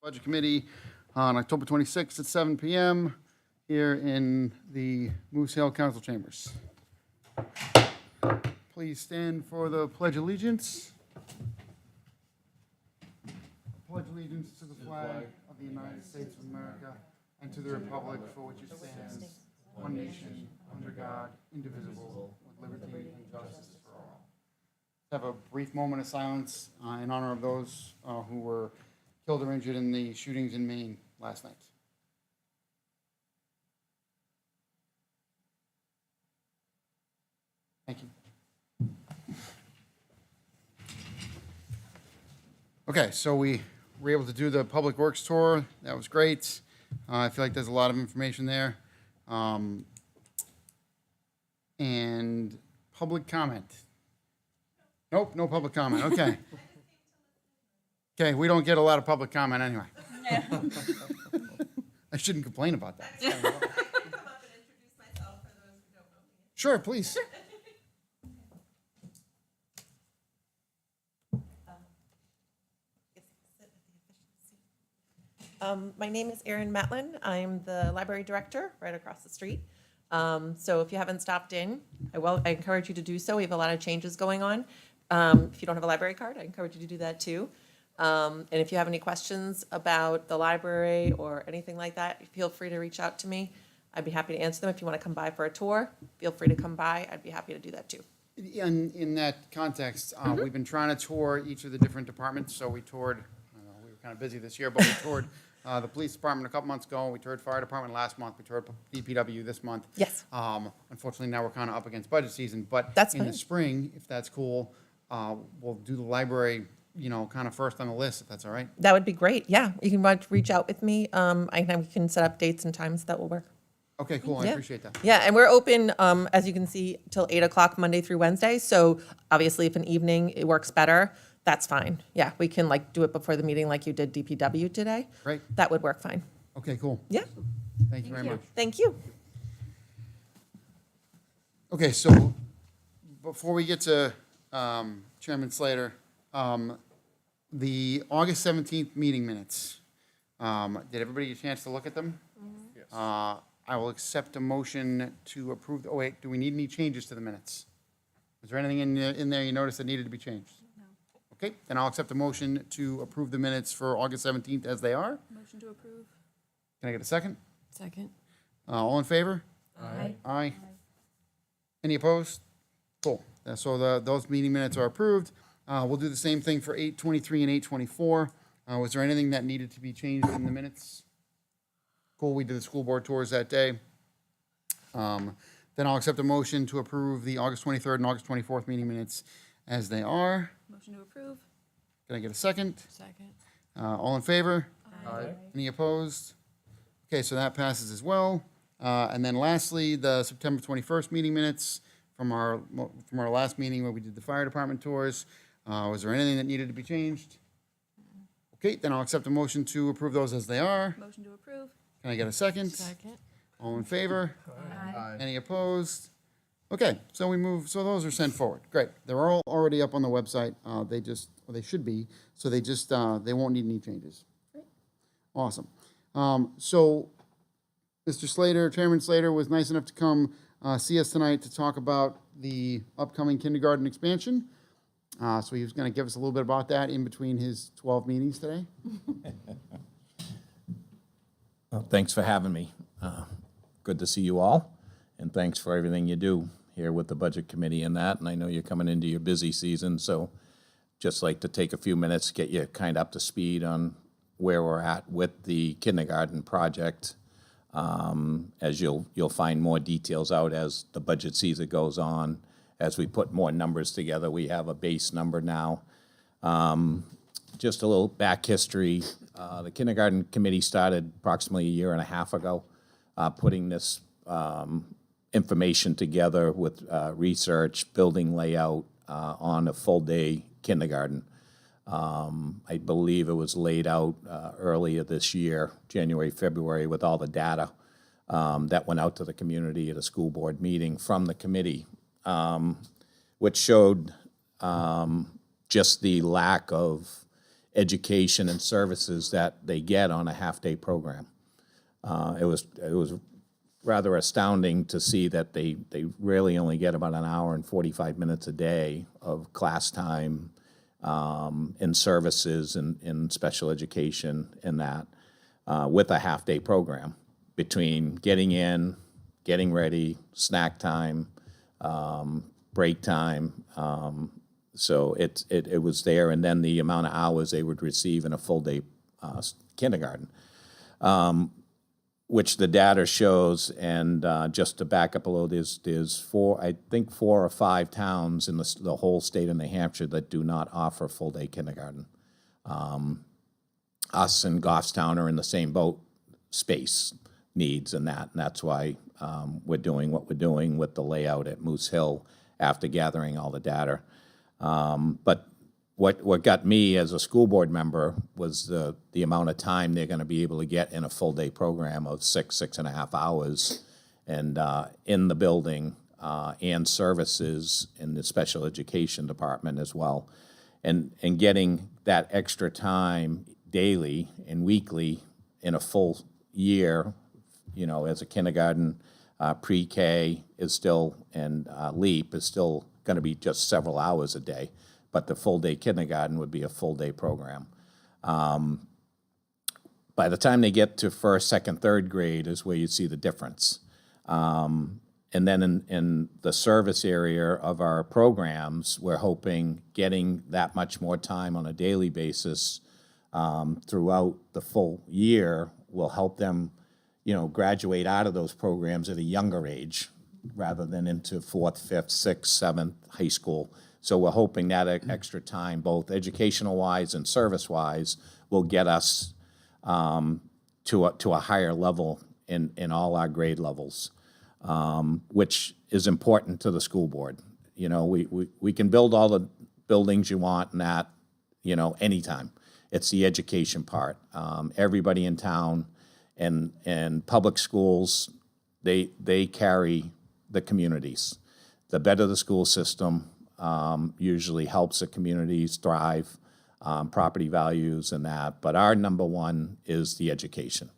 Budget Committee on October 26th at 7 p.m. here in the Moose Hill Council Chambers. Please stand for the Pledge of Allegiance. Pledge allegiance to the flag of the United States of America and to the republic for which it stands, one nation, under God, indivisible, with liberty and justice for all. Have a brief moment of silence in honor of those who were killed or injured in the shootings in Maine last night. Thank you. Okay, so we were able to do the Public Works tour. That was great. I feel like there's a lot of information there. And public comment. Nope, no public comment. Okay. Okay, we don't get a lot of public comment anyway. I shouldn't complain about that. I can come up and introduce myself for those who don't know me. Sure, please. My name is Erin Matlin. I'm the library director right across the street. So if you haven't stopped in, I encourage you to do so. We have a lot of changes going on. If you don't have a library card, I encourage you to do that too. And if you have any questions about the library or anything like that, feel free to reach out to me. I'd be happy to answer them. If you want to come by for a tour, feel free to come by. I'd be happy to do that too. In that context, we've been trying to tour each of the different departments. So we toured, we were kind of busy this year, but we toured the police department a couple months ago. We toured fire department last month. We toured DPW this month. Yes. Unfortunately, now we're kind of up against budget season, but That's in fine. the spring, if that's cool, we'll do the library, kind of first on the list, if that's all right. That would be great. Yeah, you can reach out with me. We can set up dates and times that will work. Okay, cool. I Yeah. appreciate that. Yeah, and we're open, as you can see, till 8 o'clock Monday through Wednesday. So obviously, if an evening it works better, that's fine. Yeah, we can do it before the meeting like you did DPW today. Great. That would work fine. Okay, cool. Yeah, Thank you very much. thank you. Okay, so before we get to Chairman Slater, the August 17th meeting minutes, did everybody get a chance to look at them? Yes. I will accept a motion to approve. Oh, wait, do we need any changes to the minutes? Is there anything in there you noticed that needed to be changed? No. Okay, then I'll accept a motion to approve the minutes for August 17th as they are. Motion to approve. Can I get a second? Second. All in favor? Aye. Aye. Any opposed? Cool. So those meeting minutes are approved. We'll do the same thing for 8:23 and 8:24. Was there anything that needed to be changed in the minutes? Cool, we did the school board tours that day. Then I'll accept a motion to approve the August 23rd and August 24th meeting minutes as they are. Motion to approve. Can I get a second? Second. All in favor? Aye. Any opposed? Okay, so that passes as well. And then lastly, the September 21st meeting minutes from our last meeting where we did the fire department tours. Was there anything that needed to be changed? Okay, then I'll accept a motion to approve those as they are. Motion to approve. Can I get a second? Second. All in favor? Aye. Any opposed? Okay, so those are sent forward. Great. They're all already up on the website. They should be, so they won't need any changes. Awesome. So Mr. Slater, Chairman Slater was nice enough to come see us tonight to talk about the upcoming kindergarten expansion. So he was going to give us a little bit about that in between his 12 meetings today. Well, thanks for having me. Good to see you all, and thanks for everything you do here with the Budget Committee and that. And I know you're coming into your busy season, so just like to take a few minutes, get you kind of up to speed on where we're at with the kindergarten project. As you'll find more details out as the budget season goes on. As we put more numbers together, we have a base number now. Just a little back history. The kindergarten committee started approximately a year and a half ago, putting this information together with research, building layout on a full-day kindergarten. I believe it was laid out earlier this year, January, February, with all the data that went out to the community at a school board meeting from the committee, which showed just the lack of education and services that they get on a half-day program. It was rather astounding to see that they really only get about an hour and 45 minutes a day of class time in services and in special education and that with a half-day program between getting in, getting ready, snack time, break time. So it was there, and then the amount of hours they would receive in a full-day kindergarten, which the data shows. And just to back up a little, there's four or five towns in the whole state of New Hampshire that do not offer full-day kindergarten. Us and Goffstown are in the same boat, space needs and that's why we're doing what we're doing with the layout at Moose Hill after gathering all the data. But what got me as a school board member was the amount of time they're going to be able to get in a full-day program of 6.5 hours, and in the building and services in the special education department as well. And getting that extra time daily and weekly in a full year, as a kindergarten, pre-K is still, and LEAP is still going to be just several hours a day, but the full-day kindergarten would be a full-day program. By the time they get to first, second, third grade is where you see the difference. And then in the service area of our programs, we're hoping getting that much more time on a daily basis throughout the full year will help them, graduate out of those programs at a younger age rather than into 4th, 5th, 6th, 7th high school. So we're hoping that extra time, both educational-wise and service-wise, will get us to a higher level in all our grade levels, which is important to the school board. We can build all the buildings you want and that, anytime. It's the education part. Everybody in town and public schools, they carry the communities. The better the school system usually helps the communities thrive, property values and that. But our number one is the education,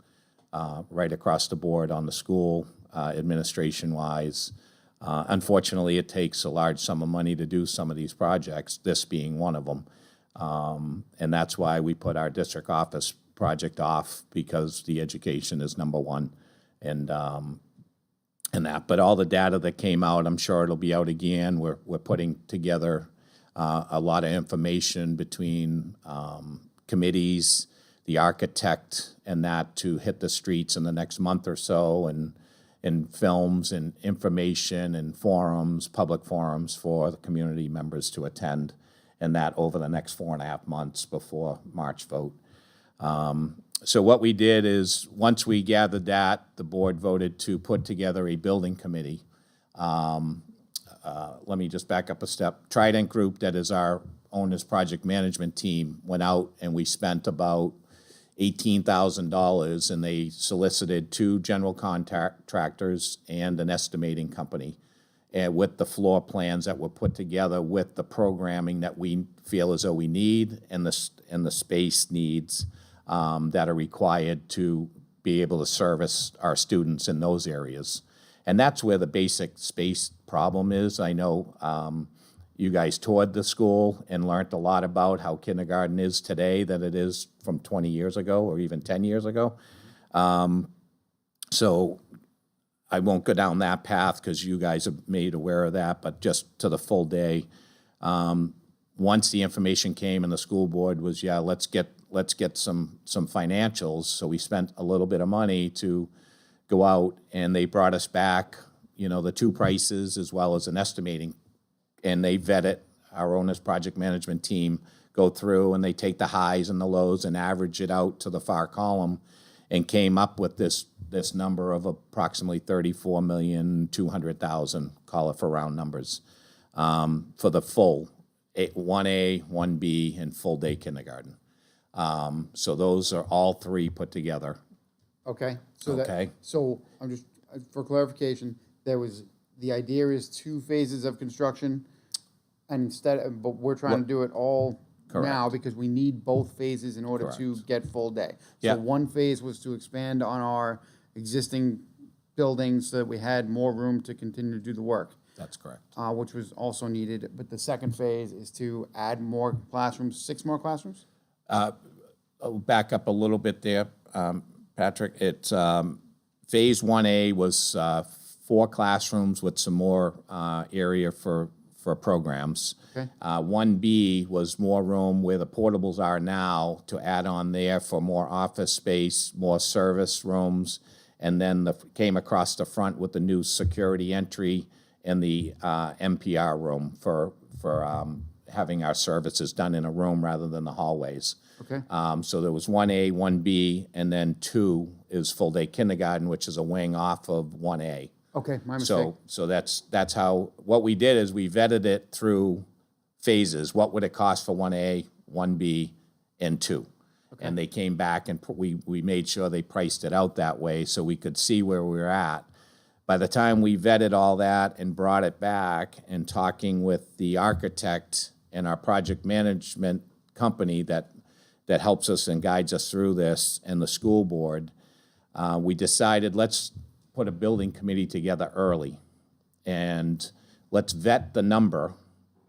right across the board on the school, administration-wise. Unfortunately, it takes a large sum of money to do some of these projects, this being one of them. And that's why we put our district office project off, because the education is number one, and that. But all the data that came out, I'm sure it'll be out again. We're putting together a lot of information between committees, the architect, and that to hit the streets in the next month or so, and films and information and forums, public forums for the community members to attend, and that over the next 4.5 months before March vote. So what we did is, once we gathered that, the board voted to put together a building committee. Let me just back up a step. Trident Group, that is our owner's project management team, went out and we spent about $18,000, and they solicited 2 general contractors and an estimating company, and with the floor plans that were put together with the programming that we feel as though we need, and the space needs that are required to be able to service our students in those areas. And that's where the basic space problem is. I know you guys toured the school and learned a lot about how kindergarten is today than it is from 20 years ago or even 10 years ago. So I won't go down that path because you guys are made aware of that, but just to the full day. Once the information came and the school board was, let's get some financials. So we spent a little bit of money to go out, and they brought us back, the 2 prices as well as an estimating, and they vet it. Our owner's project management team go through, and they take the highs and the lows and average it out to the far column, and came up with this number of approximately $34,200,000, call it for round numbers, for the full 1A, 1B, and full day kindergarten. So those are all 3 put together. Okay, Okay. So I'm just, for clarification, the idea is 2 phases of construction, and but we're trying to do it all now Correct. because we need both phases in order to Correct. get full day. Yeah. So one phase was to expand on our existing buildings so that we had more room to continue to do the work, That's correct. which was also needed. But the second phase is to add more classrooms, 6 more classrooms? I'll back up a little bit there, Patrick. It's, Phase 1A was 4 classrooms with some more area for programs. Okay. 1B was more room where the portables are now to add on there for more office space, more service rooms, and then came across the front with the new security entry and the MPR room for having our services done in a room rather than the hallways. Okay. So there was 1A, 1B, and then 2 is full-day kindergarten, which is a wing off of 1A. Okay, my mistake. So that's how, what we did is we vetted it through phases. What would it cost for 1A, 1B, and 2? And they came back and we made sure they priced it out that way so we could see where we were at. By the time we vetted all that and brought it back and talking with the architect and our project management company that helps us and guides us through this and the school board, we decided let's put a building committee together early and let's vet the number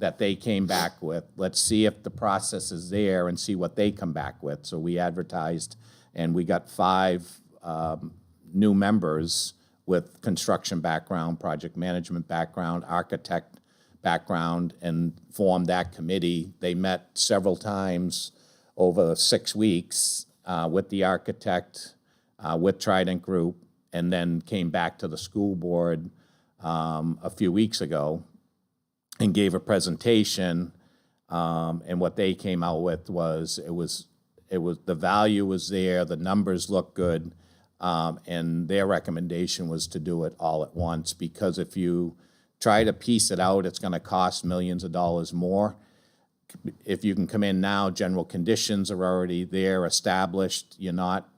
that they came back with. Let's see if the process is there and see what they come back with. So we advertised and we got 5 new members with construction background, project management background, architect background, and formed that committee. They met several times over 6 weeks with the architect, with Trident Group, and then came back to the school board a few weeks ago and gave a presentation. And what they came out with was the value was there, the numbers looked good, and their recommendation was to do it all at once, because if you try to piece it out, it's gonna cost millions of dollars more. If you can come in now, general conditions are already there, established, you're not,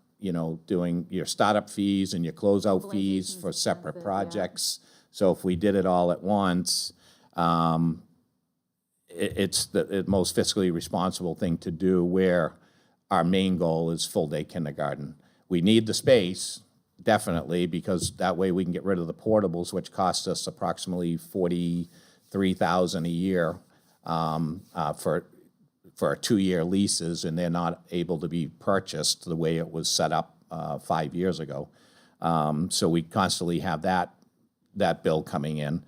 doing your startup fees and your closeout fees for separate projects. So if we did it all at once, it's the most fiscally responsible thing to do, where our main goal is full-day kindergarten. We need the space, definitely, because that way we can get rid of the portables, which cost us approximately $43,000 a year for 2-year leases, and they're not able to be purchased the way it was set up 5 years ago. So we constantly have that bill coming in,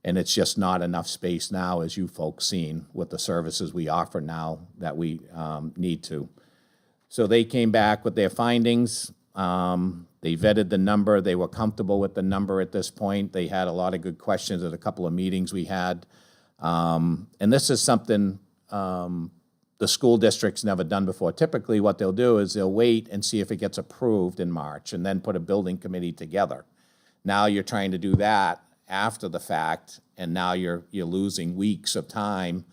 and it's just not enough space now, as you folks seen, with the services we offer now that we need to. So they came back with their findings. They vetted the number. They were comfortable with the number at this point. They had a lot of good questions at a couple of meetings we had. And this is something the school district's never done before. Typically, what they'll do is they'll wait and see if it gets approved in March and then put a building committee together. Now you're trying to do that after the fact, and now you're losing weeks of time.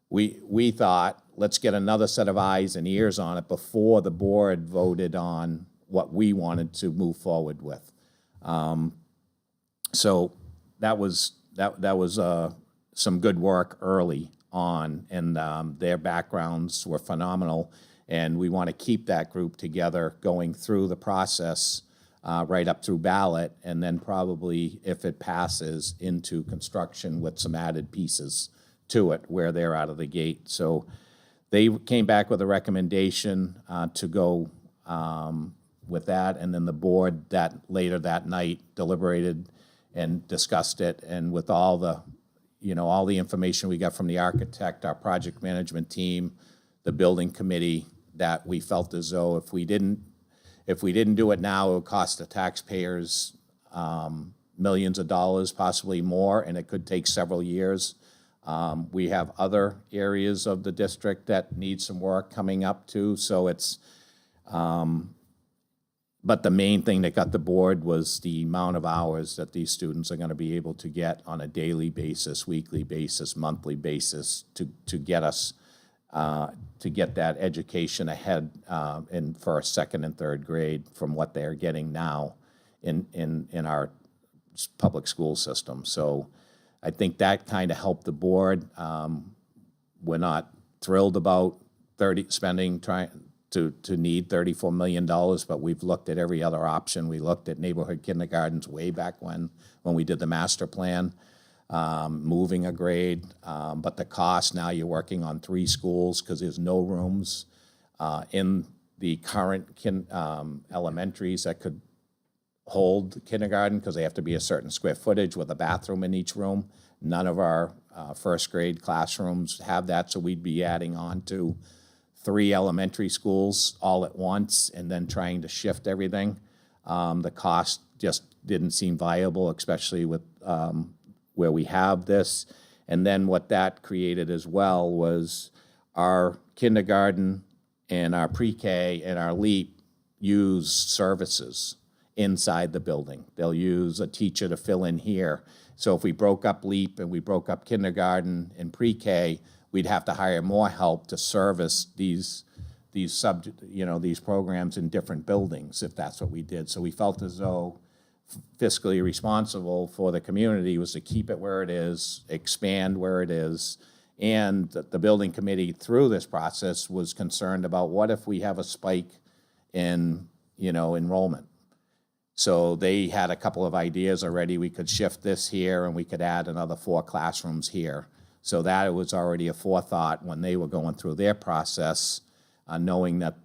We thought, let's get another set of eyes and ears on it before the board voted on what we wanted to move forward with. So that was some good work early on, and their backgrounds were phenomenal, and we want to keep that group together going through the process right up through ballot, and then probably, if it passes, into construction with some added pieces to it where they're out of the gate. So they came back with a recommendation to go with that, and then the board later that night deliberated and discussed it, and with all the information we got from the architect, our project management team, the building committee, that we felt as though if we didn't do it now, it would cost the taxpayers millions of dollars, possibly more, and it could take several years. We have other areas of the district that need some work coming up too, so it's, but the main thing that got the board was the amount of hours that these students are gonna be able to get on a daily basis, weekly basis, monthly basis, to get us, to get that education ahead in first, second, and third grade from what they're getting now in our public school system. So I think that kind of helped the board. We're not thrilled about trying to need $34 million, but we've looked at every other option. We looked at neighborhood kindergartens way back when we did the master plan, moving a grade. But the cost, now you're working on 3 schools because there's no rooms in the current elementaries that could hold kindergarten because they have to be a certain square footage with a bathroom in each room. None of our first grade classrooms have that, so we'd be adding on to 3 elementary schools all at once and then trying to shift everything. The cost just didn't seem viable, especially with where we have this. And then what that created as well was our kindergarten and our pre-K and our LEAP use services inside the building. They'll use a teacher to fill in here. So if we broke up LEAP and we broke up kindergarten and pre-K, we'd have to hire more help to service these programs in different buildings if that's what we did. So we felt as though fiscally responsible for the community was to keep it where it is, expand where it is, and the building committee through this process was concerned about what if we have a spike in enrollment. So they had a couple of ideas already. We could shift this here and we could add another 4 classrooms here. So that was already a forethought when they were going through their process, knowing that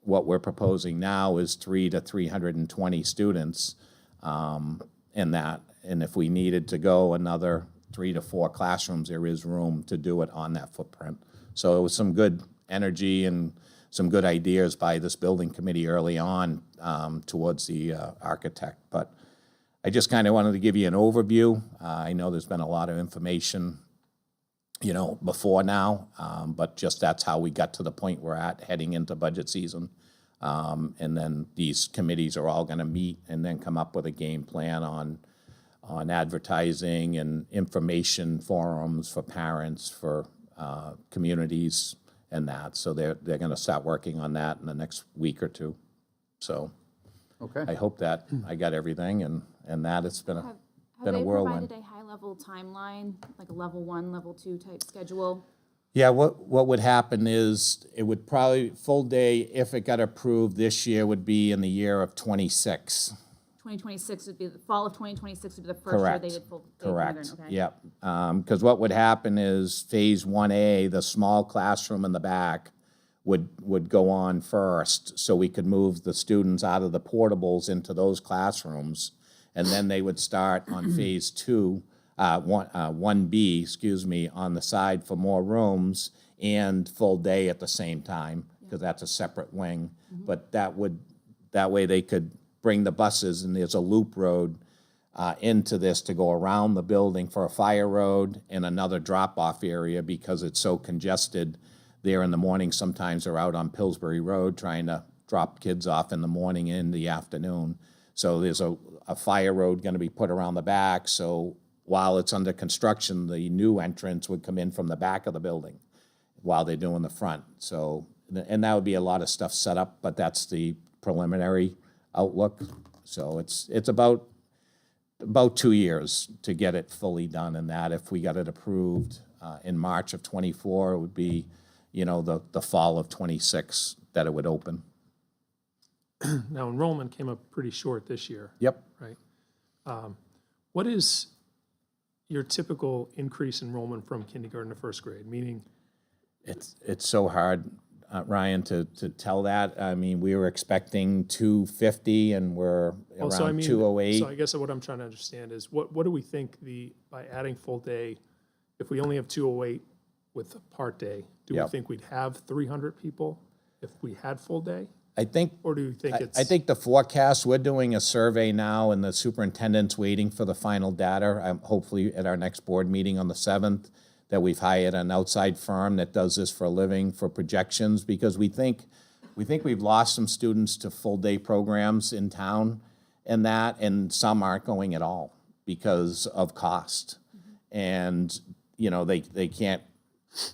what we're proposing now is 3 to 320 students in that. And if we needed to go another 3 to 4 classrooms, there is room to do it on that footprint. So it was some good energy and some good ideas by this building committee early on towards the architect. But I just kind of wanted to give you an overview. I know there's been a lot of information, before now, but just that's how we got to the point we're at heading into budget season. And then these committees are all going to meet and then come up with a game plan on advertising and information forums for parents, for communities, and that. So they're going to start working on that in the next week or 2. So Okay. I hope that I got everything, and that it's been a Have been a they whirlwind. provided a high-level timeline, like a level 1, level 2 type schedule? Yeah, what would happen is it would probably, full day, if it got approved this year, would be in the year of 26. 2026 would be, the fall of 2026 would be the first year Correct. they did full. Correct, kindergarten, okay. yep. Because what would happen is Phase 1A, the small classroom in the back, would go on first, so we could move the students out of the portables into those classrooms, and then they would start on Phase 2, 1B, on the side for more rooms and full day at the same time, because that's a separate wing. But that way they could bring the buses, and there's a loop road into this to go around the building for a fire road and another drop-off area because it's so congested there in the morning. Sometimes they're out on Pillsbury Road trying to drop kids off in the morning and in the afternoon. So there's a fire road going to be put around the back. So while it's under construction, the new entrance would come in from the back of the building while they're doing the front. So, and that would be a lot of stuff set up, but that's the preliminary outlook. So it's about 2 years to get it fully done, and that if we got it approved in March of '24, it would be, the fall of '26 that it would open. Now, enrollment came up pretty short this year, Yep. right? What is your typical increase in enrollment from kindergarten to first grade? Meaning, It's so hard, Ryan, to tell that. I mean, we were expecting 250 and we're well, around 208. So I guess what I'm trying to understand is what do we think by adding full day, if we only have 208 with a part day, do we Yep. think we'd have 300 people if we had full day? I think Or do you think it's? I think the forecast, we're doing a survey now, and the superintendent's waiting for the final data. Hopefully at our next board meeting on the 7th, that we've hired an outside firm that does this for a living for projections, because we think we've lost some students to full-day programs in town and some aren't going at all because of cost. And, they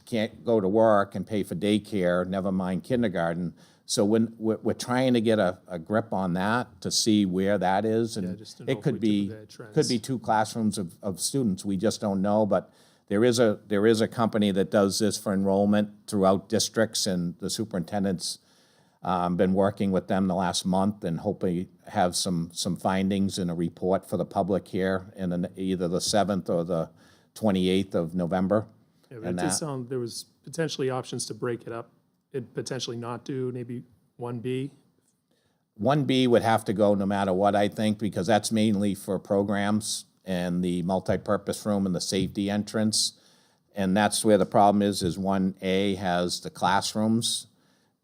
can't go to work and pay for daycare, never mind kindergarten. So when we're trying to get a grip on that to see where that is, and just to know it if could we be took the trends. 2 classrooms of students. We just don't know, but There is a company that does this for enrollment throughout districts, and the superintendent's been working with them the last month and hoping have some findings in a report for the public here in either the 7th or the 28th of November. Yeah, but it And did that- sound, there was potentially options to break it up and potentially not do maybe 1B. 1B would have to go no matter what, I think, because that's mainly for programs and the multipurpose room and the safety entrance. And that's where the problem is 1A has the classrooms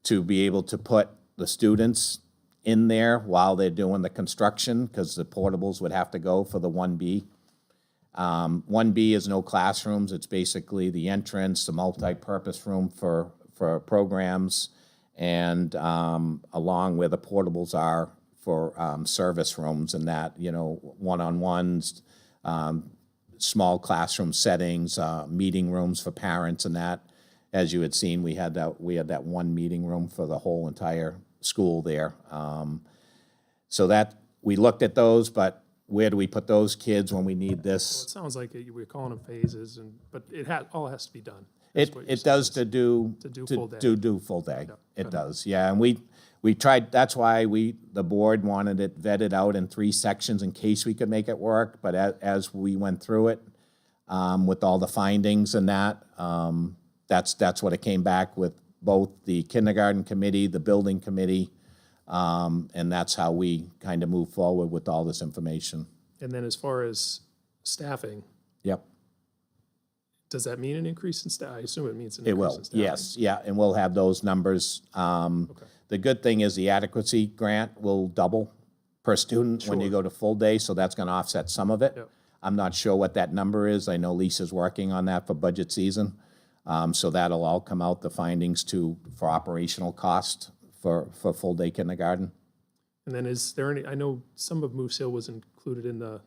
to be able to put the students in there while they're doing the construction, because the portables would have to go for the 1B. 1B is no classrooms. It's basically the entrance, the multi-purpose room for programs, and along where the portables are for service rooms and that, one-on-ones, small classroom settings, meeting rooms for parents and that. As you had seen, we had that one meeting room for the whole entire school there. So that, we looked at those, but where do we put those kids when we need It this? sounds like we're calling them phases, but all has to be done. That's what you're It does to do. To do full day. do full day. It does, yeah, and we tried, that's why the board wanted it vetted out in 3 sections in case we could make it work, but as we went through it, with all the findings and that, that's what it came back with, both the kindergarten committee, the building committee, and that's how we kind of move forward with all this information. And then as far as staffing, Yep, does that mean an increase in staff? I assume it means an it increase will, in staffing. yes, yeah, and we'll have those numbers. The good thing is the adequacy grant will double per student when you go to full day, so that's gonna offset some of it. Yep. I'm not sure what that number is. I know Lisa's working on that for budget season. So that'll all come out, the findings for operational cost for full-day kindergarten. And then is there any, I know some of Moose Hill was included in the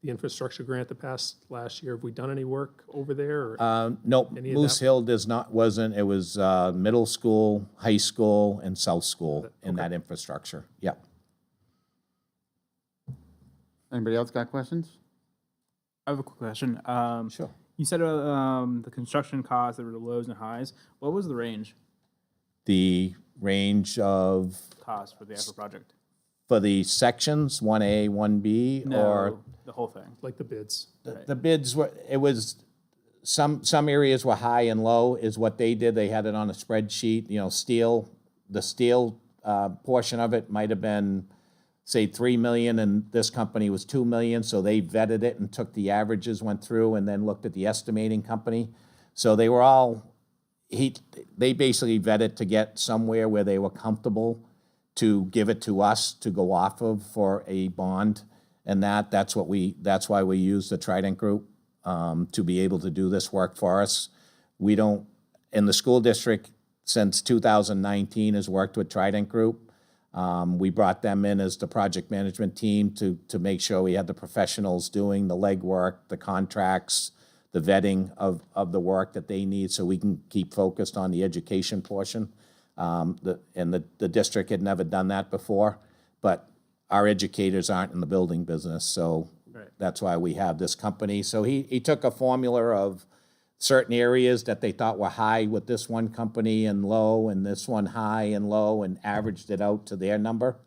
infrastructure grant that passed last year. Have we done any work over there? Or Nope, Any of Moose that? Hill wasn't, it was middle school, high school, and south school in that infrastructure. Yep. Anybody else got questions? I have a quick question. Sure. You said the construction costs, there were the lows and highs. What was the range The range of, cost for the actual project? for the sections, 1A, 1B, or? No, the whole thing. like the bids? The bids were, it was, some areas were high and low is what they did. They had it on a spreadsheet, steel, the steel portion of it might have been, say, 3 million, and this company was 2 million, so they vetted it and took the averages, went through, and then looked at the estimating company. So they were all, they basically vetted to get somewhere where they were comfortable to give it to us to go off of for a bond. And that's why we use the Trident Group, to be able to do this work for us. We don't, in the school district, since 2019, has worked with Trident Group. We brought them in as the project management team to make sure we had the professionals doing the legwork, the contracts, the vetting of the work that they need, so we can keep focused on the education portion. The district had never done that before, but our educators aren't in the building business, so that's why we have this company. So he took a formula of certain areas that they thought were high with this one company and low, and this one high and low, and averaged it out to their number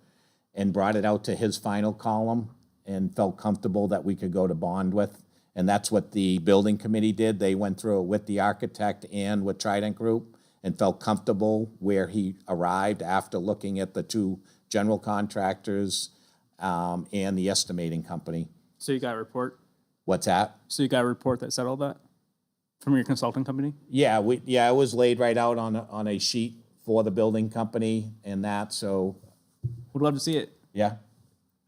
and brought it out to his final column and felt comfortable that we could go to bond with. And that's what the building committee did. They went through it with the architect and with Trident Group and felt comfortable where he arrived after looking at the 2 general contractors and the estimating company. So you got a report? What's that? So you got a report that said all that from your consulting company? Yeah, it was laid right out on a sheet for the building company and that, so, Would love to see it. yeah.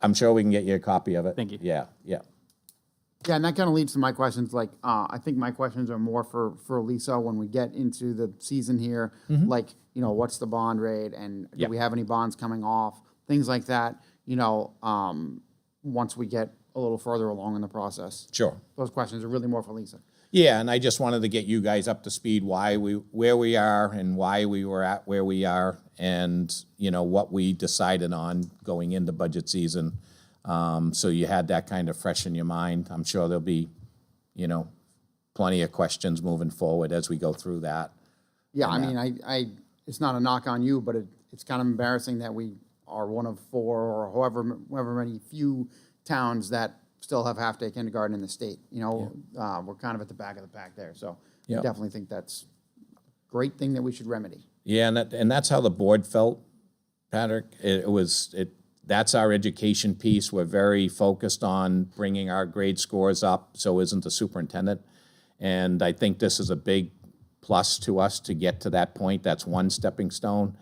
I'm sure we can get you a copy of it. Thank you. Yeah. Yeah, and that kind of leads to my questions. Like, I think my questions are more for Lisa when we get into the season here. Like, what's the bond rate, and do Yep. we have any bonds coming off? Things like that. Once we get a little further along in the process. Sure. Those questions are really more for Lisa. Yeah, and I just wanted to get you guys up to speed where we are and why we were at where we are, and what we decided on going into budget season. So you had that kind of fresh in your mind. I'm sure there'll be, plenty of questions moving forward as we go through that. Yeah, I mean, it's not a knock on you, but it's kind of embarrassing that we are one of 4 or however many few towns that still have half-day kindergarten in the state. You know, we're kind of at the back of the pack there, so I Yeah. definitely think that's a great thing that we should remedy. Yeah, and that's how the board felt, Patrick. That's our education piece. We're very focused on bringing our grade scores up, so isn't the superintendent. And I think this is a big plus to us to get to that point. That's one stepping stone.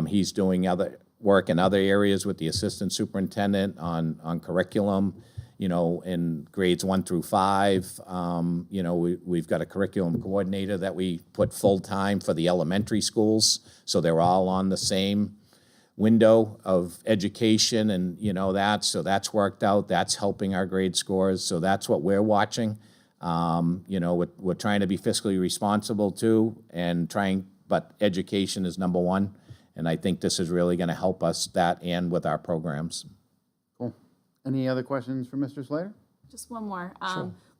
He's doing other work in other areas with the assistant superintendent on curriculum, you know, in grades 1 through 5. You know, we've got a curriculum coordinator that we put full-time for the elementary schools, so they're all on the same window of education and, you know, so that's worked out. That's helping our grade scores, so that's what we're watching. You know, we're trying to be fiscally responsible too, but education is number one, and I think this is really gonna help us that and with our programs. Cool. Any other questions for Mr. Slater? Just one more.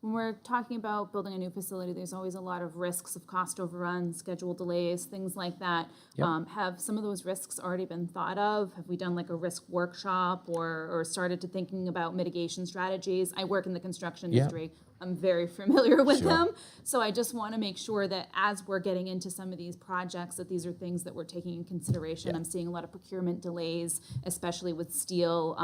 When we're talking about building a new facility, there's always a lot of risks of cost overruns, schedule delays, things like that. Have some of those risks already been thought of? Have we done like a risk workshop or started to thinking about mitigation strategies? I work in the construction industry. I'm very familiar with them. So I just want to make sure that as we're getting into some of these projects, that these are things that we're taking in consideration. I'm seeing a lot of procurement delays, especially with steel,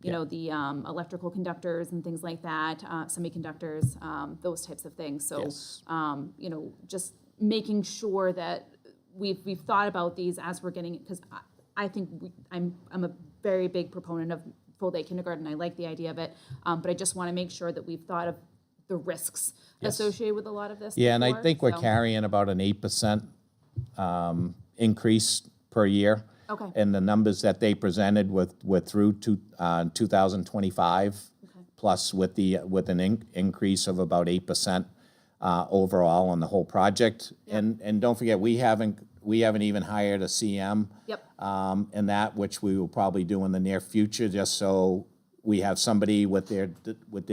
you know, the electrical conductors and things like that, semiconductors, those types of things. So, Yes. you know, just making sure that we've thought about these as we're getting, because I think I'm a very big proponent of full-day kindergarten. I like the idea of it, but I just want to make sure that we've thought of the risks associated with a lot of this. Yeah, and I before, think we're so- carrying about an 8% increase per year. Okay. And the numbers that they presented were through 2025, plus with an increase of about 8% overall on the whole project. And don't forget, we haven't even hired a CM. Yep. And that, which we will probably do in the near future, just so we have somebody with their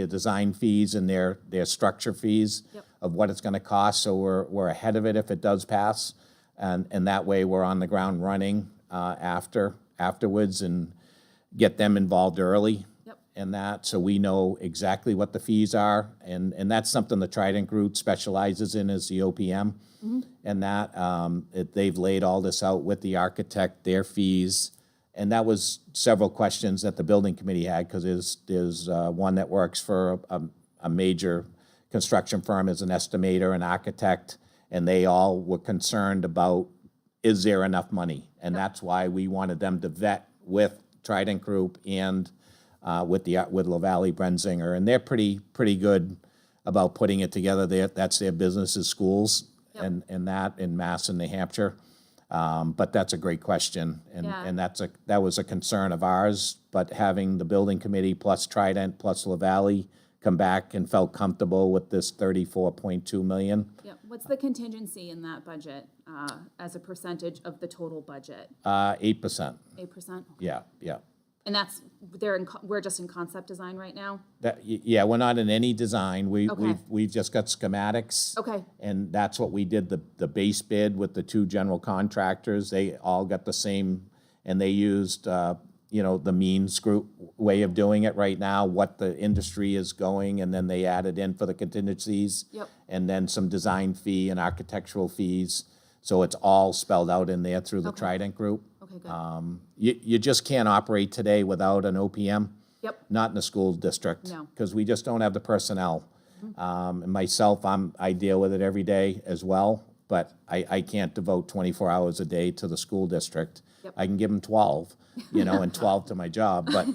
design fees and their structure fees of what it's gonna cost, so we're ahead of it if it does pass. And that way, we're on the ground running afterwards and get them involved early. And that, so we know exactly what the fees are, and that's something the Trident Group specializes in, is the OPM. And that, they've laid all this out with the architect, their fees, and that was several questions that the building committee had, because there's one that works for a major construction firm as an estimator and architect, and they all were concerned about, is there enough money? And that's why we wanted them to vet with Trident Group and with LaValle Brenzinger, and they're pretty good about putting it together. That's their business, is schools, and that in Mass and New Hampshire. But that's a great question, and that was a concern of ours. But having the building committee plus Trident plus LaValle come back and felt comfortable with this $34.2 million. Yep. What's the contingency in that budget as a percentage of the total budget? 8%. 8%? Yeah. And that's, we're just in concept design right now? Yeah, we're not in any design. Okay. We've just got schematics. Okay. And that's what we did, the base bid with the 2 general contractors. They all got the same, and they used, the mean screw way of doing it right now, what the industry is going, and then they added in for the contingencies. Yep. And then some design fee and architectural fees. So it's all spelled out in there through the Okay. Trident Group. Okay, good. You just can't operate today without an OPM. Yep. Not in the school district. No. Because we just don't have the personnel. And myself, I deal with it every day as well, but I can't devote 24 hours a day to the school district. Yep. I can give them 12, and 12 to my job, but,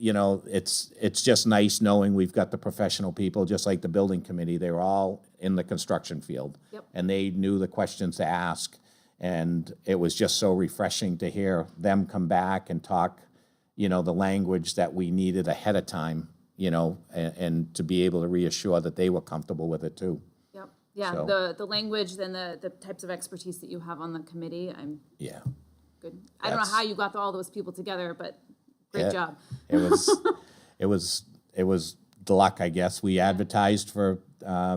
it's just nice knowing we've got the professional people, just like the building committee. They were all in the construction field. Yep. And they knew the questions to ask. And it was just so refreshing to hear them come back and talk, the language that we needed ahead of time, and to be able to reassure that they were comfortable with it too. Yep. Yeah, So- the language and the types of expertise that you have on the committee, I'm Yeah. good. I don't know how you got all those people together, but great Yeah. job. It was the luck, I guess. We advertised for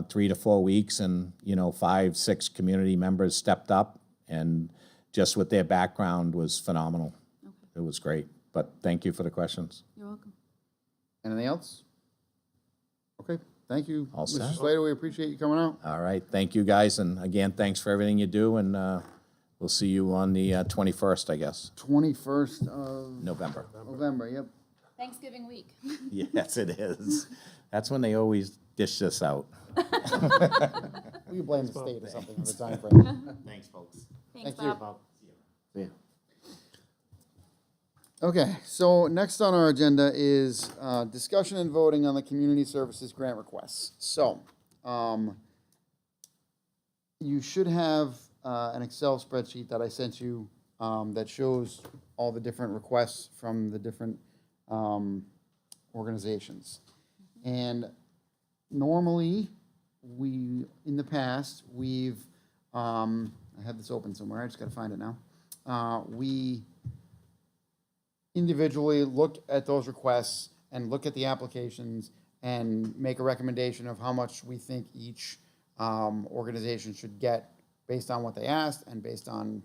3 to 4 weeks, and 5, 6 community members stepped up, and just with their background was phenomenal. It was great. But thank you for the questions. You're welcome. Anything else? Okay, thank you, All Mr. set. Slater. We appreciate you coming out. All right, thank you guys, and again, thanks for everything you do, and we'll see you on the 21st, I guess, 21st of November. November, yep. Thanksgiving week. Yes, it is. That's when they always dish this out. We can blame the state or something for the time frame. Thanks, folks. Thanks, Thank you. Bob. See ya. Okay, so next on our agenda is discussion and voting on the community services grant requests. So, you should have an Excel spreadsheet that I sent you that shows all the different requests from the different organizations. And normally, in the past, I have this open somewhere, I just gotta find it now. We individually look at those requests and look at the applications and make a recommendation of how much we think each organization should get based on what they asked and based on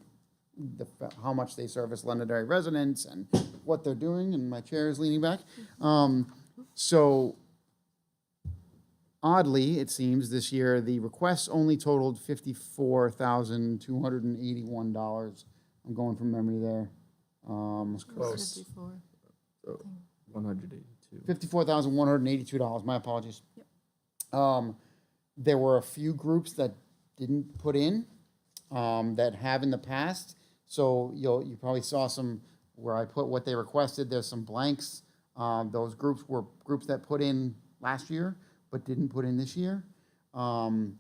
how much they service Londonderry residents and what they're doing, and my chair is leaning back. So oddly, it seems this year, the requests only totaled $54,281. I'm going from memory there. Close. 182. $54,182, my apologies. There were a few groups that didn't put in, that have in the past. So you probably saw some where I put what they requested. There's some blanks. Those groups were groups that put in last year, but didn't put in this year, for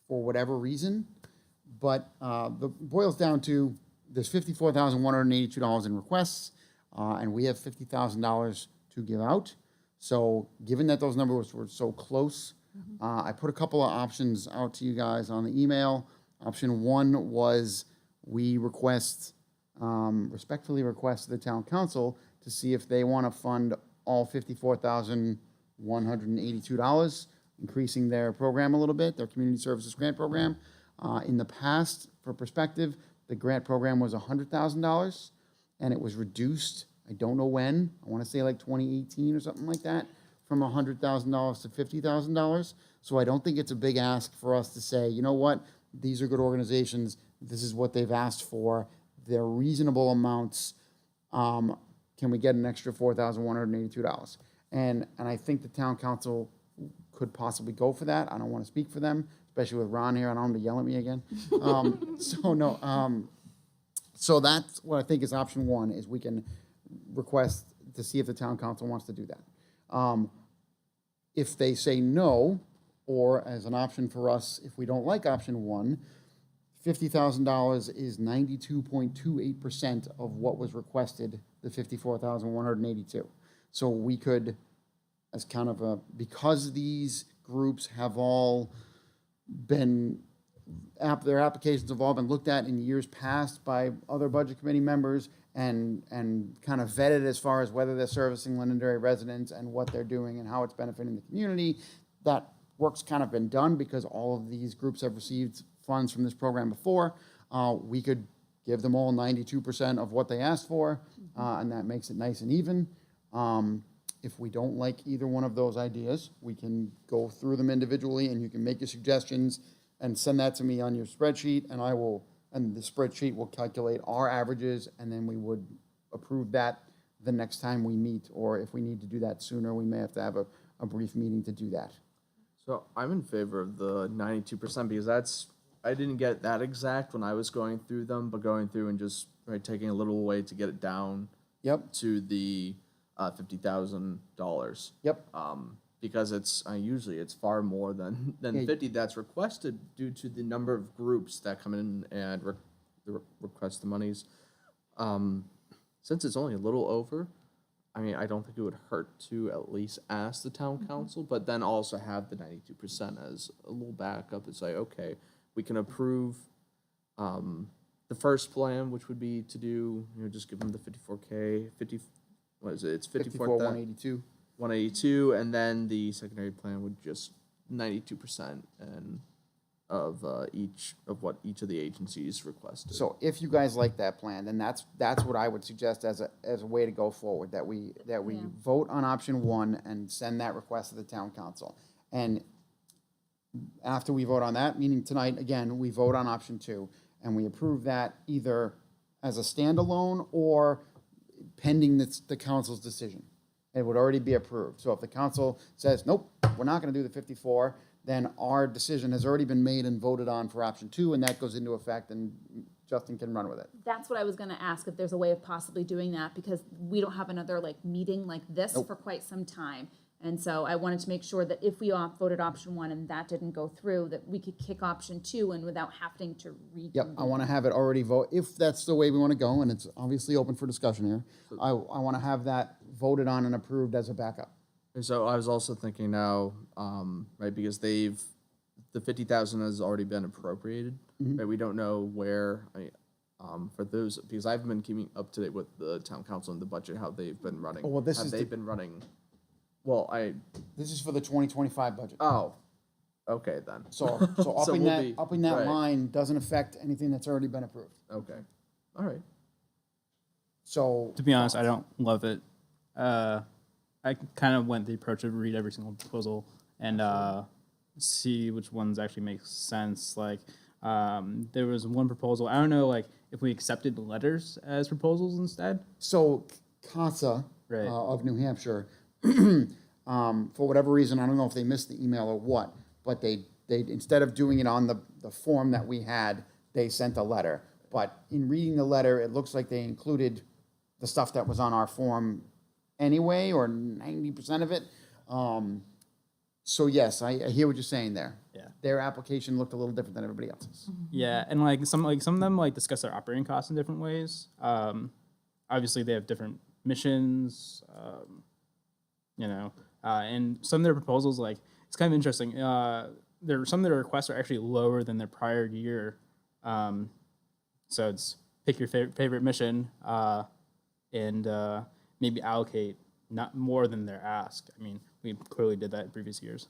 whatever reason. But the boils down to there's $54,182 in requests, and we have $50,000 to give out. So given that those numbers were so close, I put a couple of options out to you guys on the email. Option one was we respectfully request the town council to see if they want to fund all $54,182, increasing their program a little bit, their community services grant program. In the past, for perspective, the grant program was $100,000, and it was reduced, I don't know when, I want to say like 2018 or something like that, from $100,000 to $50,000. So I don't think it's a big ask for us to say, you know what, these are good organizations, this is what they've asked for, they're reasonable amounts, can we get an extra $4,182? And I think the town council could possibly go for that. I don't want to speak for them, especially with Ron here. I don't want him to yell at me again. So that's what I think is option one, is we can request to see if the town council wants to do that. If they say no, or as an option for us, if we don't like option one, $50,000 is 92.28% of what was requested, the $54,182. So we could, as kind of because these groups have all been, their applications have all been looked at in years past by other budget committee members and kind of vetted as far as whether they're servicing Londonderry residents and what they're doing and how it's benefiting the community. That work's kind of been done because all of these groups have received funds from this program before. We could give them all 92% of what they asked for, and that makes it nice and even. If we don't like either one of those ideas, we can go through them individually, and you can make your suggestions and send that to me on your spreadsheet, and and the spreadsheet will calculate our averages, and then we would approve that the next time we meet, or if we need to do that sooner, we may have to have a brief meeting to do that. So I'm in favor of the 92% because I didn't get that exact when I was going through them, but going through and just taking a little away to get it down Yep, to the $50,000. yep, Because it's usually it's far more than Yeah. 50 that's requested due to the number of groups that come in and request the monies. Since it's only a little over, I mean, I don't think it would hurt to at least ask the town council, but then also have the 92% as a little backup. It's like, okay, we can approve the first plan, which would be to do, just give them the 54K, what is it? It's 54,182. 54,182. 182, and then the secondary plan would just 92% and of each of what each of the agencies requested. So if you guys like that plan, then that's what I would suggest as a way to go forward, that we vote on option one and send that request to the town council. And after we vote on that, meaning tonight, again, we vote on option two, and we approve that either as a standalone or pending the council's decision. It would already be approved. So if the council says, nope, we're not gonna do the 54, then our decision has already been made and voted on for option two, and that goes into effect, and Justin can run with it. That's what I was gonna ask, if there's a way of possibly doing that, because we don't have another like meeting like this for quite some time. And so I wanted to make sure that if we voted option one and that didn't go through, that we could kick option two and without having to reconvene. Yep, I want to have it already vote, if that's the way we want to go, and it's obviously open for discussion here. I want to have that voted on and approved as a backup. And so I was also thinking now, right, because the 50,000 has already been appropriated, right? We don't know where, for those, because I've been keeping up to date with the town council and the budget, how they've been running. Oh, well, this Have is they the- been running? Well, This is for the 2025 budget. oh, okay then. So So upping we'll that, be- upping that right. line doesn't affect anything that's already been approved. Okay, all right. So. To be honest, I don't love it. I kind of went the approach of read every single proposal and see which ones actually make sense. Like, there was one proposal, I don't know, like, if we accepted the letters as proposals instead. So CASA Right. of New Hampshire, for whatever reason, I don't know if they missed the email or what, but they instead of doing it on the form that we had, they sent a letter. But in reading the letter, it looks like they included the stuff that was on our form anyway, or 90% of it. So yes, I hear what you're saying there. Yeah. Their application looked a little different than everybody else's. Yeah, and like some of them like discuss their operating costs in different ways. Obviously, they have different missions, and some of their proposals, like, it's kind of interesting. Some of their requests are actually lower than their prior year. So it's pick your favorite mission and maybe allocate not more than their ask. I mean, we clearly did that in previous years.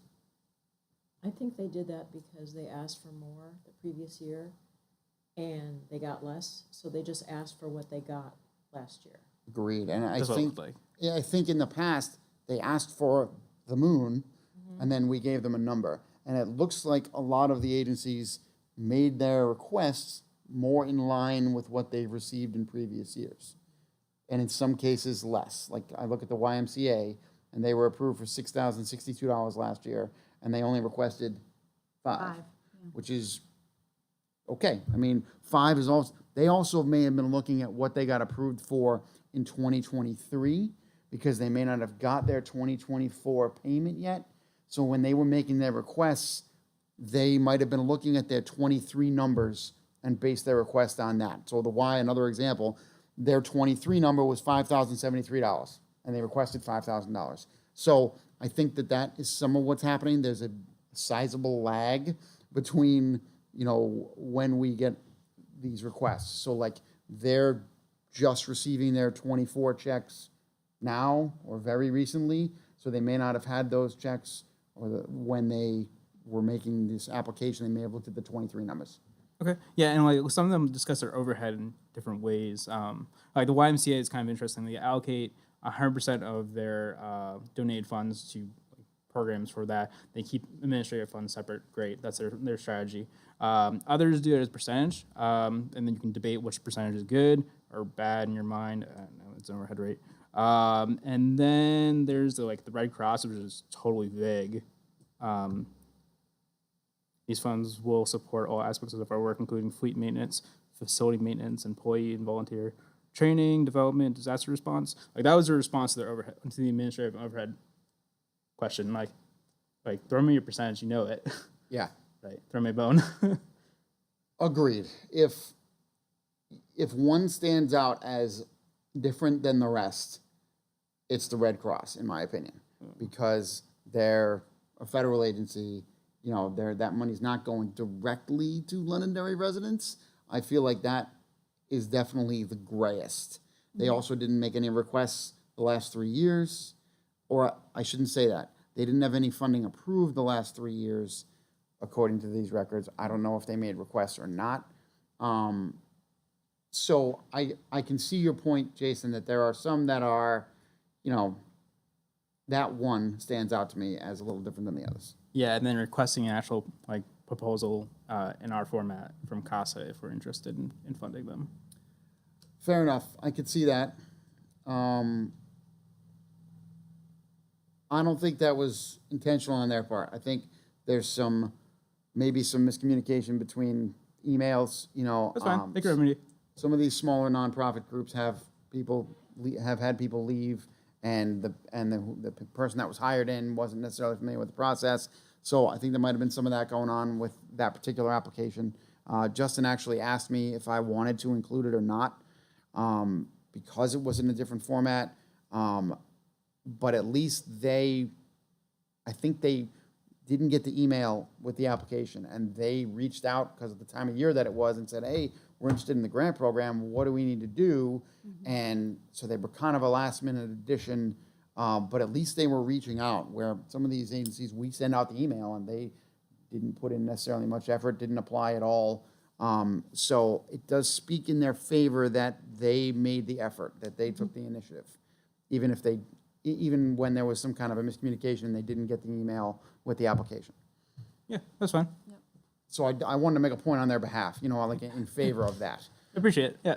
I think they did that because they asked for more the previous year and they got less, so they just asked for what they got last year. Agreed, and I That's what it think, looked like. yeah, I think in the past, they asked for the moon, and then we gave them a number. And it looks like a lot of the agencies made their requests more in line with what they've received in previous years. And in some cases, less. Like, I look at the YMCA, and they were approved for $6,062 last year, and they only requested five, which is okay. I mean, five is also, they also may have been looking at what they got approved for in 2023, because they may not have got their 2024 payment yet. So when they were making their requests, they might have been looking at their 23 numbers and based their request on that. So the Y, another example, their 23 number was $5,073, and they requested $5,000. So I think that is some of what's happening. There's a sizable lag between, when we get these requests. So like, they're just receiving their 24 checks now or very recently, so they may not have had those checks, or when they were making this application, they may have looked at the 23 numbers. Okay. Yeah, and like some of them discuss their overhead in different ways. Like the YMCA is kind of interesting. They allocate 100% of their donated funds to programs for that. They keep administrative funds separate. Great, that's their strategy. Others do it as percentage, and then you can debate which percentage is good or bad in your mind. I don't know, it's an overhead rate. And then there's the Red Cross, which is totally vague. These funds will support all aspects of our work, including fleet maintenance, facility maintenance, employee and volunteer training, development, disaster response. Like, that was a response to their overhead, to the administrative overhead question. Like throw me your percentage, you know it. Yeah. Right. Throw me a bone. Agreed. If one stands out as different than the rest, it's the Red Cross, in my opinion, because they're a federal agency. That money's not going directly to Londonderry residents. I feel like that is definitely the grayest. They also didn't make any requests the last 3 years or I shouldn't say that. They didn't have any funding approved the last 3 years, according to these records. I don't know if they made requests or not. So I can see your point, Jason, that there are some that are, you know, that one stands out to me as a little different than the others. Yeah, and then requesting an actual like proposal in our format from CASA if we're interested in funding them. Fair enough. I could see that. I don't think that was intentional on their part. I think there's maybe some miscommunication between emails, you know. That's fine. They can remedy. Some of these smaller nonprofit groups have had people leave, and the person that was hired in wasn't necessarily familiar with the process. So I think there might have been some of that going on with that particular application. Justin actually asked me if I wanted to include it or not, because it was in a different format. But at least I think they didn't get the email with the application, and they reached out because of the time of year that it was and said, hey, we're interested in the grant program. What do we need to do? And so they were kind of a last minute addition, but at least they were reaching out, where some of these agencies, we send out the email and they didn't put in necessarily much effort, didn't apply at all. So it does speak in their favor that they made the effort, that they took the initiative, even when there was some kind of a miscommunication and they didn't get the email with the application. Yeah, that's fine. So I wanted to make a point on their behalf, you know, like in favor of that. Appreciate it. Yeah.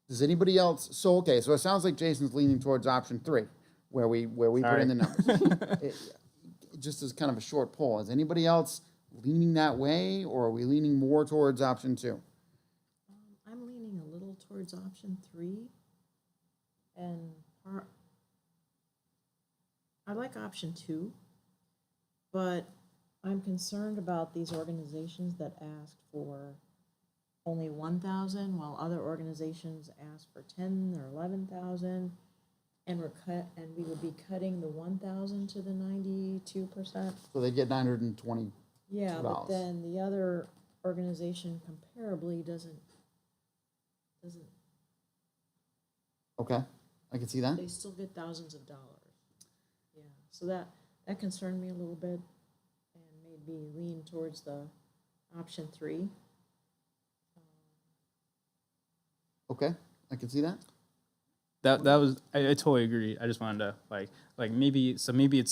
Does anybody else? So it sounds like Jason's leaning towards option 3, where we put in the numbers. Just as kind of a short poll, is anybody else leaning that way, or are we leaning more towards option 2? I'm leaning a little towards option 3, and I like option 2, but I'm concerned about these organizations that asked for only 1,000, while other organizations asked for 10 or 11,000, and we would be cutting the 1,000 to the 92%. So they get $920. Yeah, but $2. then the other organization comparably doesn't. Okay, I can see that. They still get thousands of dollars. Yeah, so that concerned me a little bit and made me lean towards the option 3. Okay, I can see that. That was I totally agree. I just wanted to like maybe it's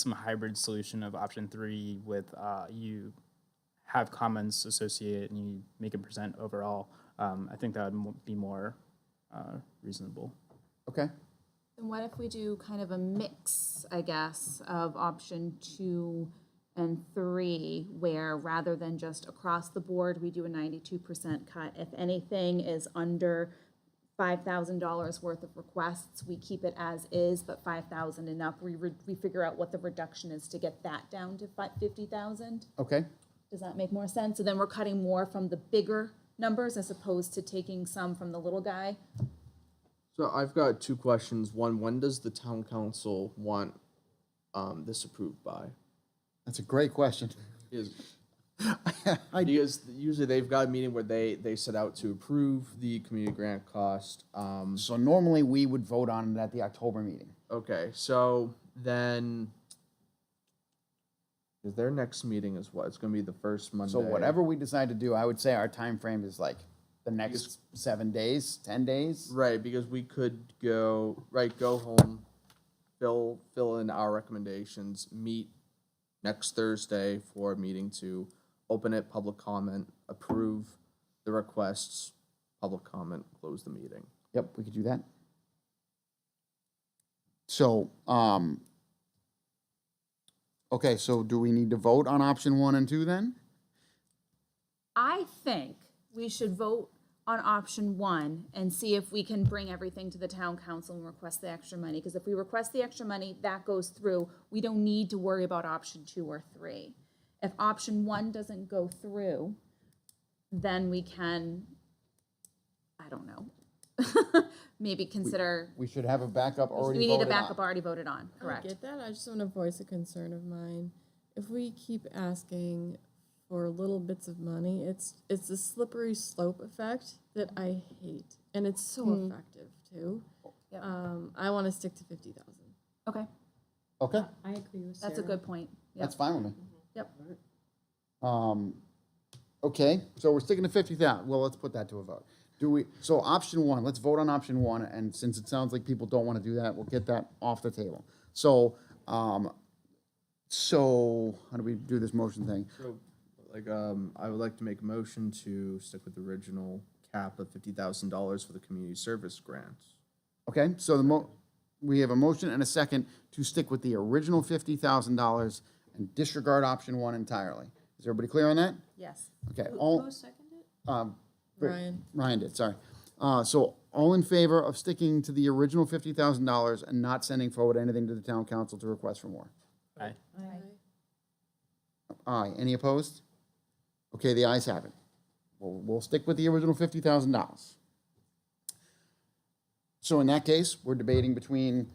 some hybrid solution of option 3 with you have comments associated and you make a percent overall. I think that would be more reasonable. Okay, And what if we do kind of a mix, I guess, of option 2 and 3, where rather than just across the board, we do a 92% cut. If anything is under $5,000 worth of requests, we keep it as is, but 5,000 and up, we figure out what the reduction is to get that down to 50,000. okay. Does that make more sense? So then we're cutting more from the bigger numbers as opposed to taking some from the little guy. So I've got 2 questions. One, when does the town council want this approved by? That's a great question. Because usually they've got a meeting where they set out to approve the community grant cost. So normally we would vote on it at the October meeting. Okay, so then is their next meeting is what? It's going to be the first Monday. So whatever we decide to do, I would say our time frame is like the next 7 days, 10 days. Right, because we could go home, fill in our recommendations, meet next Thursday for a meeting to open it, public comment, approve the requests, public comment, close the meeting. Yep, we could do that. So, okay, so do we need to vote on option 1 and 2 then? I think we should vote on option 1 and see if we can bring everything to the town council and request the extra money. Because if we request the extra money, that goes through. We don't need to worry about option 2 or 3. If option 1 doesn't go through, then we can, I don't know, maybe consider, We should have a backup already we need a voted on. backup already voted on, I correct? get that. I just want to voice a concern of mine. If we keep asking for little bits of money, it's a slippery slope effect that I hate, and it's so effective too. Yep. I want to stick to 50,000. Okay, Okay, I agree with Sarah. that's a good point. Yep. that's fine with me. Yep. Okay, so we're sticking to 50,000. Well, let's put that to a vote. So option one, let's vote on option one, and since it sounds like people don't want to do that, we'll get that off the table. So, so how do we do this motion thing? So, like, I would like to make a motion to stick with the original cap of $50,000 for the community service grants. Okay, so we have a motion and a second to stick with the original $50,000 and disregard option one entirely. Is everybody clear on that? Yes. Okay, Who seconded? Ryan. Ryan did, sorry. So all in favor of sticking to the original $50,000 and not sending forward anything to the town council to request for more? Aye. Aye. Any opposed? Okay, the ayes have it. We'll stick with the original $50,000. So in that case, we're debating between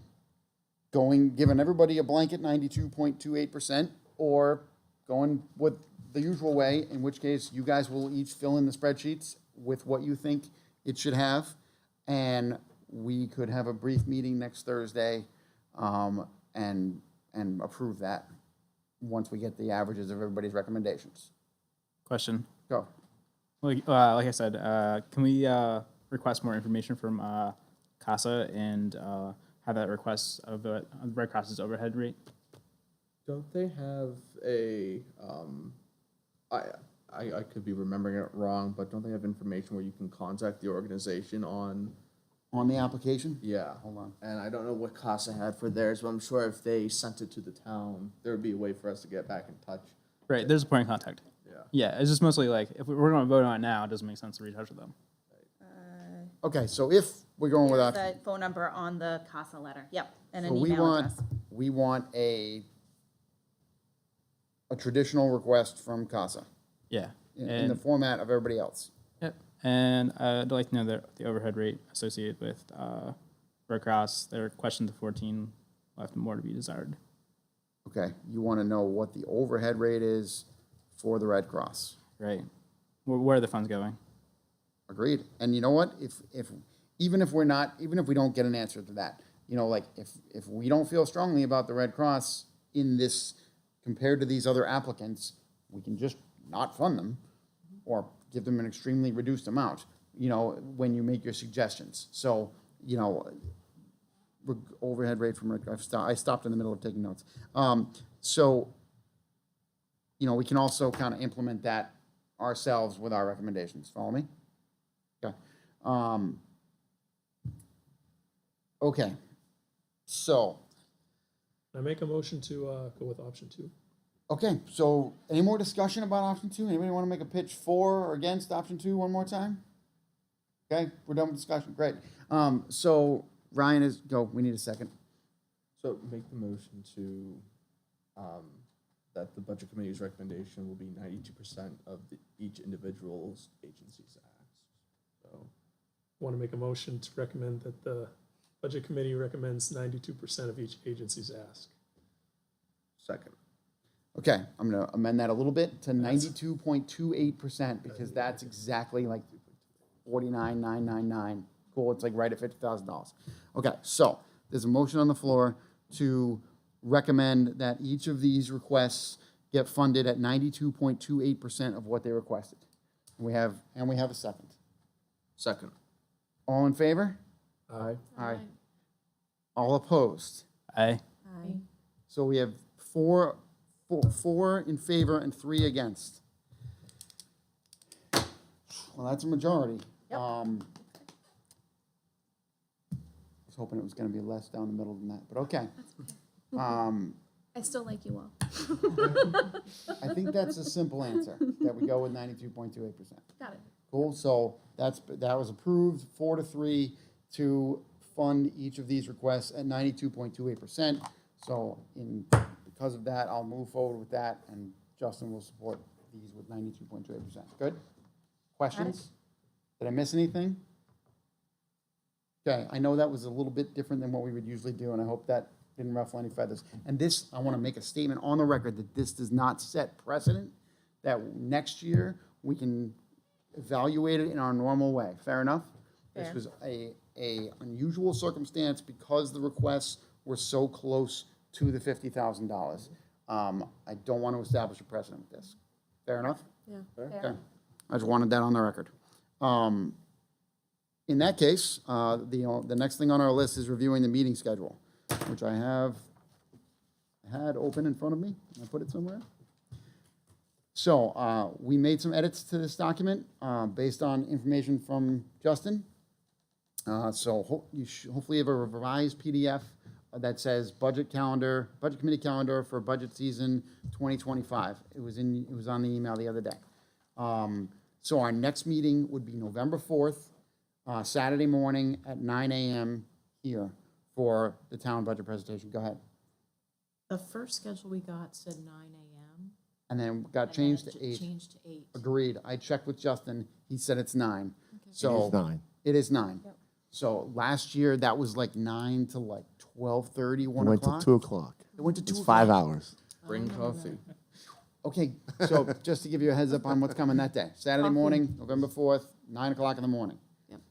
giving everybody a blanket 92.28% or going with the usual way, in which case you guys will each fill in the spreadsheets with what you think it should have. And we could have a brief meeting next Thursday and approve that once we get the averages of everybody's recommendations. Question. Go. Like I said, can we request more information from CASA and have that request of the Red Cross's overhead rate? Don't they have a, I could be remembering it wrong, but don't they have information where you can contact the organization on? On the application? Yeah. Hold on. And I don't know what CASA had for theirs, but I'm sure if they sent it to the town, there would be a way for us to get back in touch. Right, there's a point of contact. Yeah. Yeah, it's just mostly like, if we're going to vote on it now, it doesn't make sense to reach out to them. Okay, so if we're going with Here's option, the phone number on the CASA letter. Yep, and so an we email want, address. we want a traditional request from CASA Yeah. in the And, format of everybody else. yep. And I'd like to know the overhead rate associated with Red Cross. Their question to 14 left more to be desired. Okay, you want to know what the overhead rate is for the Red Cross. Right. Where are the funds going? Agreed. And you know what? Even if we don't get an answer to that, like if we don't feel strongly about the Red Cross in this compared to these other applicants, we can just not fund them or give them an extremely reduced amount, when you make your suggestions. So, overhead rate from Red Cross, I stopped in the middle of taking notes. So, we can also kind of implement that ourselves with our recommendations. Follow me? Okay. Okay. So, I make a motion to go with option two. okay, so any more discussion about option two? Anybody want to make a pitch for or against option two one more time? Okay, we're done with discussion. Great. So Ryan we need a second. So make the motion to, that the budget committee's recommendation will be 92% of each individual's agency's ask. So, Want to make a motion to recommend that the budget committee recommends 92% of each agency's ask. second. Okay, I'm gonna amend that a little bit to 92.28% because that's exactly like 49,999. Cool, it's like right at $50,000. Okay, so there's a motion on the floor to recommend that each of these requests get funded at 92.28% of what they requested. We have a second. Second. All in favor? Aye. Aye. All opposed? Aye. Aye. So we have four in favor and 3 against. Well, that's a majority. Yep. I was hoping it was gonna be less down the middle than that, but okay. I still like you all. I think that's a simple answer, that we go with 92.28%. Got it. Cool, so that was approved, 4-3 to fund each of these requests at 92.28%. So because of that, I'll move forward with that, and Justin will support these with 92.28%. Good? Questions? Did I miss anything? Okay, I know that was a little bit different than what we would usually do, and I hope that didn't ruffle any feathers. And this, I want to make a statement on the record that this does not set precedent, that next year we can evaluate it in our normal way. Fair enough? This Fair. was a unusual circumstance because the requests we're so close to the $50,000. I don't want to establish a precedent with this. Fair enough? Yeah. Okay. I just wanted that on the record. In that case, the next thing on our list is reviewing the meeting schedule, which I had open in front of me. I put it somewhere. So we made some edits to this document based on information from Justin. So you hopefully have a revised PDF that says budget committee calendar for budget season 2025. It was on the email the other day. So our next meeting would be November 4th, Saturday morning at 9 a.m. here for the town budget presentation. Go ahead. The first schedule we got said 9 a.m. And then got and then changed it to 8. Changed to 8. Agreed. I checked with Justin. He said it's 9. So It is 9. It is 9. So last year that was like 9 to like 12:30, 1 It went o'clock. to 2 o'clock. It went to 2 It's o'clock. 5 hours. Bring coffee. Okay, so just to give you a heads up on what's coming that day. Saturday morning, November 4th, 9 o'clock in the morning. Yep.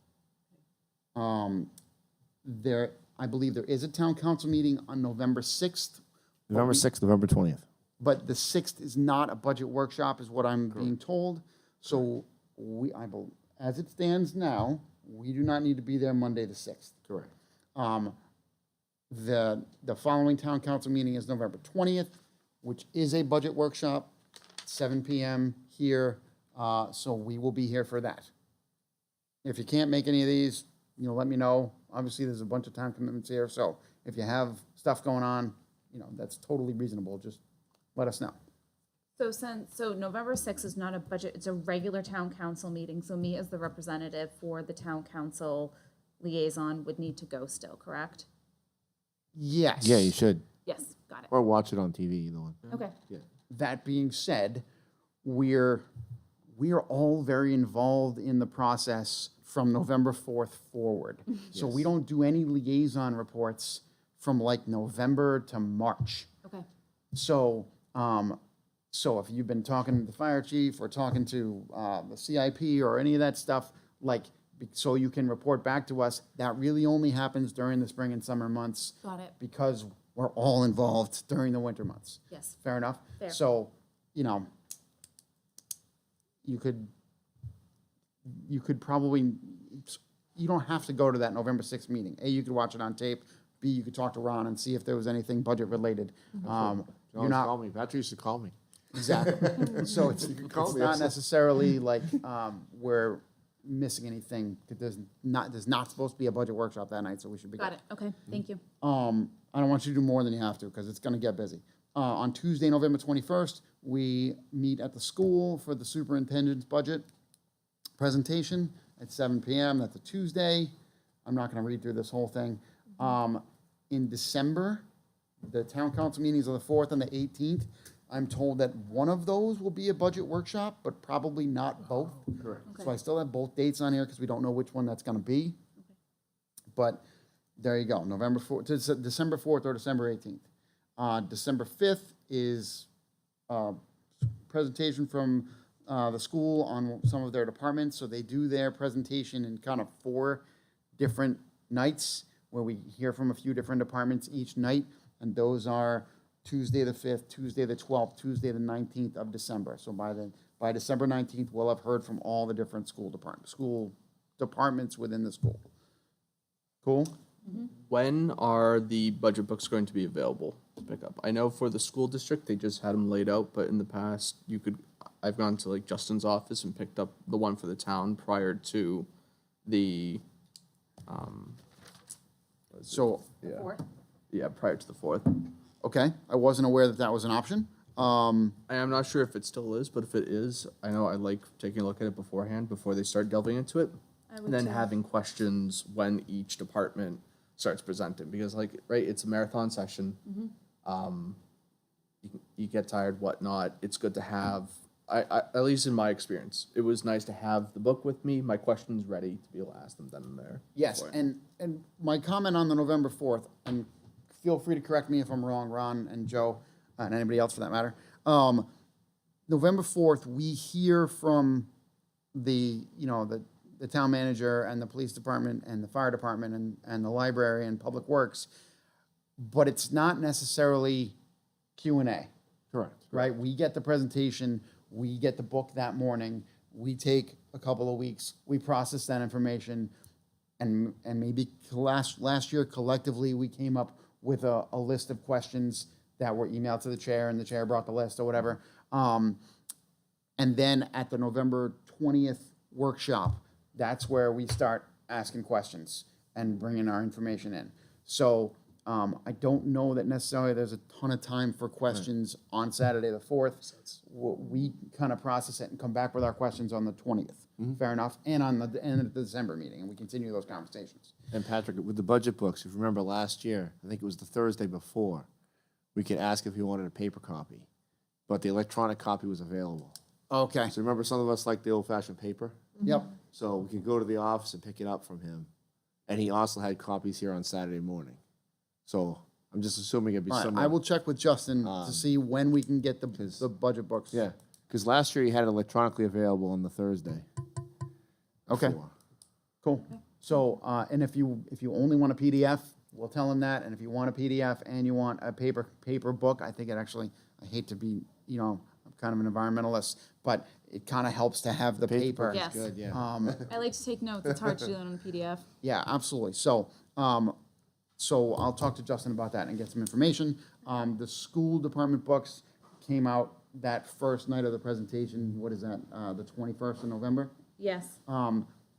I believe there is a town council meeting on November 6th, November 6th, November 20th. but the 6th is not a budget workshop, is what I'm being told. So as it stands now, we do not need to be there Monday the 6th. Correct. The following town council meeting is November 20th, which is a budget workshop, 7 PM here, so we will be here for that. If you can't make any of these, let me know. Obviously, there's a bunch of time commitments here, so if you have stuff going on, that's totally reasonable. Just let us know. So November 6th is not a budget, it's a regular town council meeting, so me as the representative for the town council liaison would need to go still, correct? Yes. Yeah, you should. Yes, got it. Or watch it on TV, either one. Okay. That being said, we are all very involved in the process from November 4th forward. So we don't do any liaison reports from like November to March. Okay. So, so if you've been talking to the fire chief or talking to the CIP or any of that stuff, so you can report back to us, that really only happens during the spring and summer months. Got it. Because we're all involved during the winter months. Yes. Fair enough? Fair. So, you could probably, you don't have to go to that November 6th meeting. A, you could watch it on tape. B, you could talk to Ron and see if there was anything budget related. You're not, Call me. Patrick used to call me. exactly. So it's call me, not that's- necessarily like we're missing anything. There's not supposed to be a budget workshop that night, so we should be good. Got it. Okay, thank you. I don't want you to do more than you have to because it's going to get busy. On Tuesday, November 21st, we meet at the school for the superintendent's budget presentation at 7 p.m. That's a Tuesday. I'm not going to read through this whole thing. In December, the town council meetings are the 4th and the 18th. I'm told that one of those will be a budget workshop, but probably not both. Correct. So I still have both dates on here because we don't know which one that's going to be. But there you go, December 4th or December 18th. December 5th is a presentation from the school on some of their departments. So they do their presentation in kind of 4 different nights where we hear from a few different departments each night. And those are Tuesday the 5th, Tuesday the 12th, Tuesday the 19th of December. So by December 19th, we'll have heard from all the different school departments within the school. Cool? When are the budget books going to be available to pick up? I know for the school district, they just had them laid out, but in the past, I've gone to like Justin's office and picked up the one for the town prior to the, So, prior to the 4th. okay, I wasn't aware that that was an option. I'm not sure if it still is, but if it is, I know I like taking a look at it beforehand before they start delving into it. And then having questions when each department starts presenting, because it's a marathon session. You get tired, whatnot. It's good to have, I at least in my experience, it was nice to have the book with me, my questions ready to be able to ask them then and there. Yes, and my comment on the November 4th, and feel free to correct me if I'm wrong, Ron and Joe, and anybody else for that matter. November 4th, we hear from the town manager and the police department and the fire department and the library and public works but it's not necessarily Q&A. Correct. Right? We get the presentation, we get the book that morning, we take a couple of weeks, we process that information, and maybe last year collectively we came up with a list of questions that were emailed to the chair, and the chair brought the list or whatever. And then at the November 20th workshop, that's where we start asking questions and bringing our information in. So I don't know that necessarily there's a ton of time for questions on Saturday the 4th. We kind of process it and come back with our questions on the 20th. Fair enough. And on the end of the December meeting, and we continue those conversations. And Patrick, with the budget books, if you remember last year, I think it was the Thursday before, we could ask if he wanted a paper copy, but the electronic copy was available. Okay. So remember, some of us like the old-fashioned paper? Yep. So we could go to the office and pick it up from him. And he also had copies here on Saturday morning. So I'm just assuming it'd be All right, similar. I will check with Justin to see when we can get the budget books. Yeah, because last year he had it electronically available on the Thursday. Okay. before. Cool. So, and if you only want a PDF, we'll tell him that. And if you want a PDF and you want a paper book, I think it actually, I hate to be, I'm kind of an environmentalist, but it kind of helps to have the paper. Yes. Good, yeah. I like to take notes. It's hard to do that on a PDF. Yeah, absolutely. So, so I'll talk to Justin about that and get some information. The school department books came out that first night of the presentation. What is that? The 21st of November? Yes.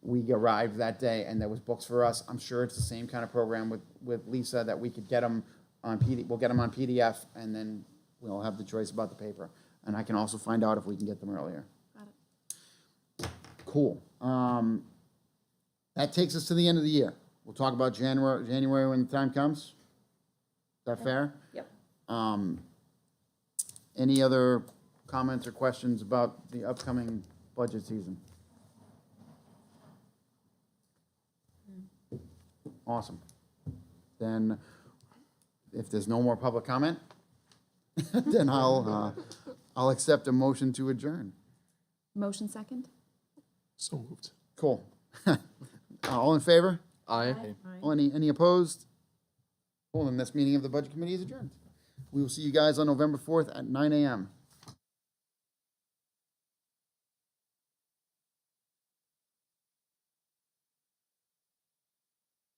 We arrived that day and there was books for us. I'm sure it's the same kind of program with Lisa that we could get them on PDF. We'll get them on PDF and then we'll have the choice about the paper. And I can also find out if we can get them earlier. Got it. Cool. That takes us to the end of the year. We'll talk about January when the time comes. Is that fair? Yep. Any other comments or questions about the upcoming budget season? Awesome. Then, if there's no more public comment, then I'll accept a motion to adjourn. Motion second? So moved. Cool. All in favor? Aye. Any opposed? Cool, then this meeting of the Budget Committee is adjourned. We will see you guys on November 4th at 9 a.m.